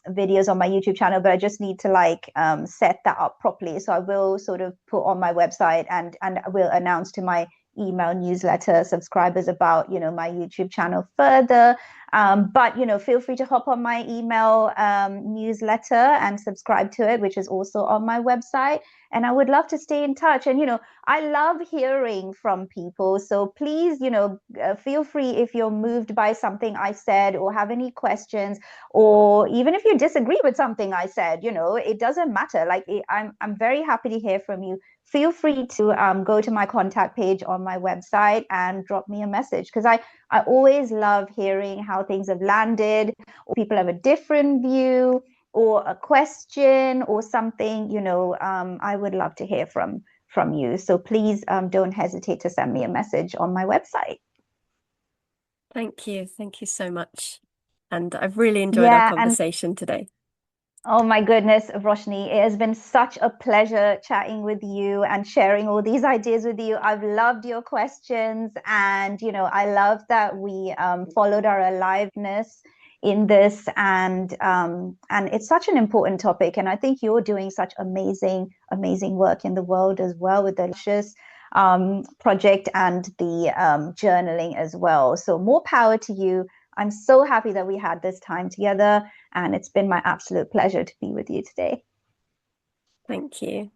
videos on my YouTube channel, but I just need to like set that up properly. So I will sort of put on my website and I will announce to my email newsletter subscribers about, my YouTube channel further. But feel free to hop on my email newsletter and subscribe to it, which is also on my website. And I would love to stay in touch. And I love hearing from people. So please, feel free if you're moved by something I said or have any questions, or even if you disagree with something I said, it doesn't matter. Like I'm very happy to hear from you. Feel free to go to my contact page on my website and drop me a message, because I always love hearing how things have landed, or people have a different view or a question or something. I would love to hear from you. So please don't hesitate to send me a message on my website. Thank you. Thank you so much. And I've really enjoyed our Yeah, and conversation today. oh my goodness, Roshni, it has been such a pleasure chatting with you and sharing all these ideas with you. I've loved your questions, and I love that we followed our aliveness in this, and it's such an important topic. And I think you're doing such amazing work in the world as well, with the Luscious project and the journaling as well. So more power to you. I'm so happy that we had this time together, and it's been my absolute pleasure to be with you today. Thank you.